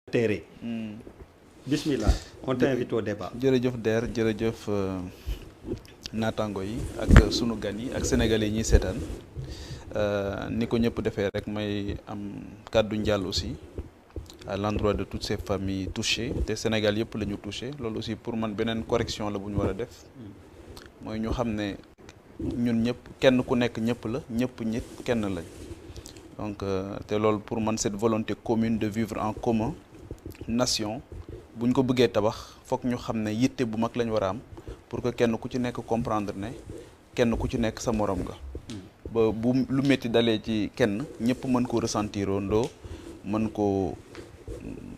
terre. Bismillah, on t'invite au débat. jërëjëf Der jërëjëf naataango yi ak sunu gan yi ak sénégalais yi ñuy seetaan ni ko ñëpp defee rek may am kàddu njàll aussi à l'endroit de toutes ces familles touchées te Sénégal yëpp la ñu touché loolu aussi pour man beneen correction la bu ñu war a def mooy ñu xam ne ñun ñëpp kenn ku nekk ñëpp la ñëpp ñit kenn lañ donc te loolu pour man cette volonté commune de vivre en commun nation bu ñu ko bëggee tabax foog ñu xam ne yitte bu mag lañ war a am pour que kenn ku ci nekk comprendre ne kenn ku ci nekk sa morom nga ba bu lu métti dalee ci kenn ñëpp mën ko ressentir ndoo mën ko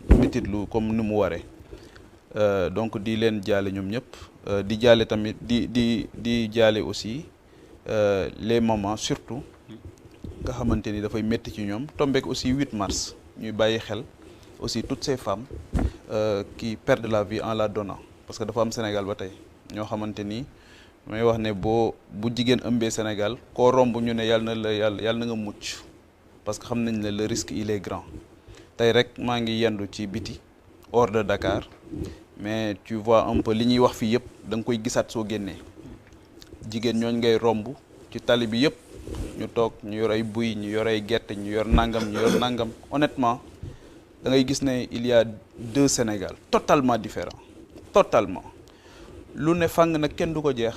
métitlu comme ni mu waree donc di leen jaale ñoom ñëpp di jaale tamit di jaale aussi les mamans surtout nga xamante ni dafay métti ci ñoom tombeek aussi 8 mars ñuy bàyyi xel aussi toutes ces femmes qui perdent la vie en la donnant parce que dafa am Sénégal ba tey ñoo xamante ni may wax ne bu jigéen ëmbee Sénégal koo romb ñu ne yàlla na nga mucc parce que xam nañ ne le risque il est grand tey rek maa ngi yendu ci biti hors de Dakar mais tu vois un peu li ñuy wax fii yëpp da nga koy gisaat soo génnee jigéen ñooñ ngay romb ci tali bi yëpp ñu toog ñu yor ay buy ñu yor ay gerte ñu yor nangam honnêtement da ngay gis ne il y a 2 Sénégal totalement différents totalement lu ne fàng nag kenn du ko jeex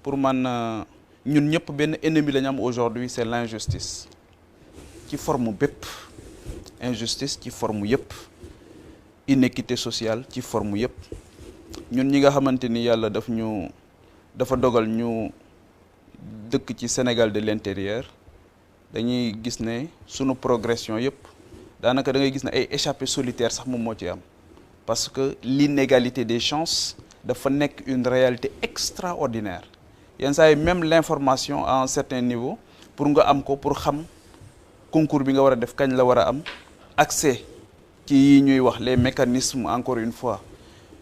pour man ñun ñëpp benn ennemi la ñu am aujourd'hui c'est l'injustice ci forme bépp injustice ci forme yëpp inéquité sociale ci forme yëpp ñun ñi nga xamante ni yàlla dafa dogal ñu dëkk ci Sénégal de l'intérieur dañuy gis ne sunu progression yëpp daanaka da ngay gis ne ay échappées solitaires sax moom moo ci am parce que l'inégalité des chances dafa nekk une réalité extraordinaire yenn saa yi même l'information à un certain niveau pour nga am ko pour xam concours bi nga war a def kañ la war a am accès ci yi ñuy wax les mécanismes encore une fois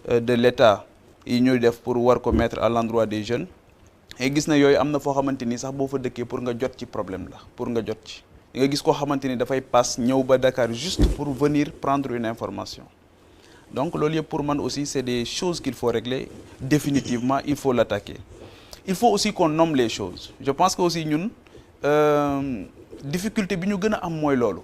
de l'État yi ñuy def pour war ko mettre à l'endroit des jeunes et gis na yooyu am na foo xamante ni sax boo fa dëkkee pour nga jot ci problème la pour nga jot ci nga gis koo xamante ni dafay passe ñëw ba Dakar juste pour venir prendre une information donc loolu yëpp pour man aussi c'est des choses qu'il faut régler définitivement il faut l'attaquer il faut aussi qu'on nomme les choses je pense que aussi ñun difficulté bi ñu gën a am mooy loolu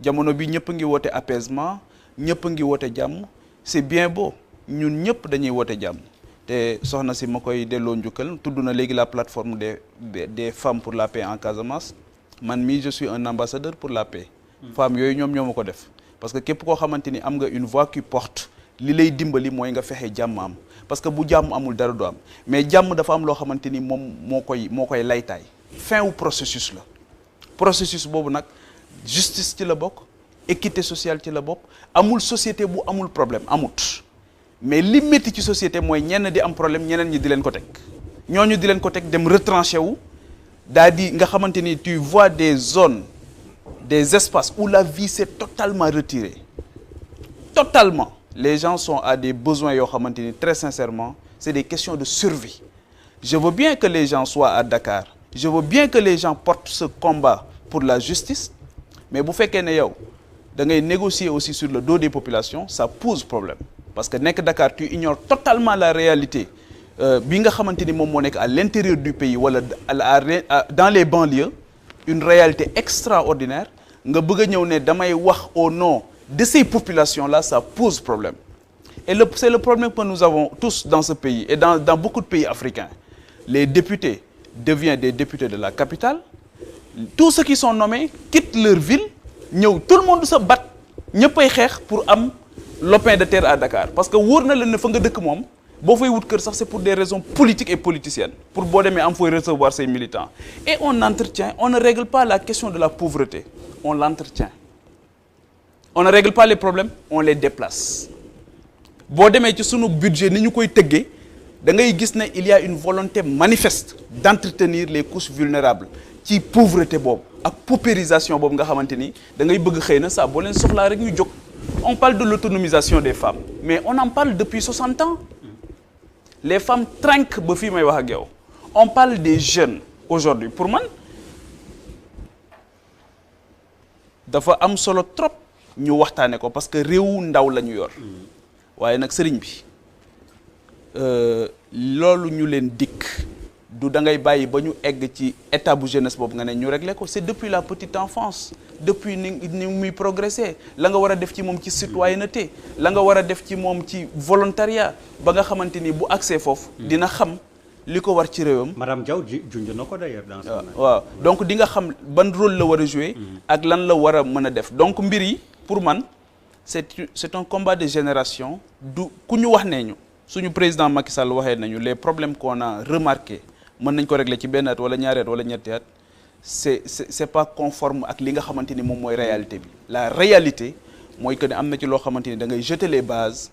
jamono bi ñëpp ngi woote apaisement ñëpp ngi woote jàmm c'est bien beau ñun ñëpp dañuy woote jàmm te soxna si ma koy delloo njukkal tudd na léegi la plateforme des femmes pour la paix en Casamance man mii je suis un ambassadeur pour la paix femmes yooyu ñoo ma ko def parce que képp koo xamante ni am nga une voix qui porte li lay dimbali mooy nga fexe jàmm am parce que bu jàmm amul dara du am mais jàmm dafa am loo xamante ni moom moo koy laytaay fin wu processus la processus boobu nag justice ci la bokk équité sociale ci la bokk amul société bu amul problème amut mais li métti ci société mooy ñenn di am problème ñeneen ñi di leen ko teg ñooñu di leen ko teg dem retranché wu daal di nga xamante ni tu vois des zones des espaces où la vie s'est totalement retirée totalement les gens sont à des besoins yoo xamante ni très sincèrement c'est des questions de survie je veux bien que les gens soient à Dakar je veux bien que les gens portent ce combat pour la justice mais bu fekkee ne yow da ngay négocier aussi sur le dos des populations ça pose problème parce que nekk Dakar tu ignores totalement la réalité bi nga xamante ni moom moo nekk à l'intérieur du pays wala dans les banlieues une réalité extraordinaire nga bëgg a ñëw ne damay wax au nom de ces populations-là ça pose problème et c'est le problème que nous avons tous dans ce pays et dans beaucoup de pays africains les députés deviennent des députés de la capitale tous ceux qui sont nommés quittent leur ville ñëw tout le monde se bat ñëppay xeex pour am lopin de terre à Dakar parce que wóor na leen ne fa nga dëkk moom boo fay wut kër sax c'est pour des raisons politiques et politiciennes pour boo demee am fooy recevoir ses militants et on ne règle pas la question de la pauvreté on l'entretient on ne règle pas les problèmes on les déplace boo demee ci sunu budget ni ñu koy tëggee da ngay gis ne il y a une volonté manifeste d'entretenir les couches vulnérables ci pauvreté boobu ak paupérisation boobu nga xamante ni da ngay bëgg xëy na saa boo leen soxlaa rek ñu jóg on parle de l'autonomisation des femmes mais on en parle depuis 60 ans les femmes trinquent ba fii may wax ak yow on parle des jeunes aujourd'hui pour man dafa am solo trop ñu waxtaane ko parce que réewu ndaw la ñu yor waaye nag sëriñ bi loolu ñu leen dikk du da ngay bàyyi ba ñu egg ci état bu jeunesse boobu nga ne ñu régler ko c'est depuis la petite enfance depuis ni muy progresser la nga war a def ci moom ci citoyenneté la nga war a def ci moom ci volontariat ba nga xamante ni bu accès foofu dina xam li ko war ci réewam. Madame Diaw junj na ko d'ailleurs dans ce waaw donc di nga xam ban rôle la war a jouer ak lan la war a mën a def donc mbir yi pour man c'est un combat de génération du ku ñu wax nee ñu suñu président Macky Sall waxee nañu les problèmes qu'on a remarqué mën nañ ko régler ci benn at wala ñaari at wala ñetti at c'est pas conforme ak li nga xamante ni moom mooy réalité bi la réalité mooy que ne am na ci loo xamante ni da ngay jeter les bases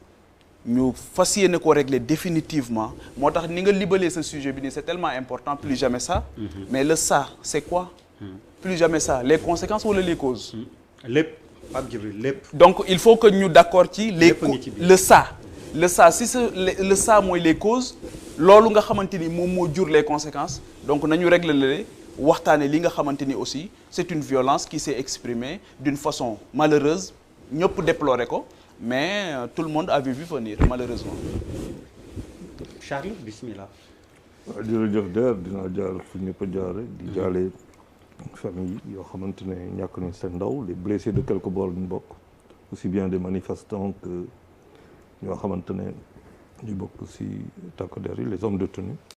ñu fas yéene ko régler définitivement moo tax ni nga libalee ce sujet bi nii c'est tellement important plus jamais ça mais le ça c'est quoi plus jamais ça les conséquences wala les causes lépp Pape Djibril lépp donc il faut que ñu d'accord ci le ça si le ça mooy les causes loolu nga xamante ni moom moo jur les conséquences donc nañu régler le waxtaane li nga xamante ni aussi c'est une violence qui s'est exprimée d'une façon malheureuse ñëpp déplorer ko mais tout le monde avait vu venir malheureusement. Charles bismillah. waaw jërëjëf Der dinaa jaar fu ñëpp a jaare di jaale famille yoo xamante ne ñàkk nañ seen ndaw les blessés de quelque bord ñu bokk aussi bien des manifestants que ñoo xamante ne ñu bokk ci takk der yi les hommes de tenue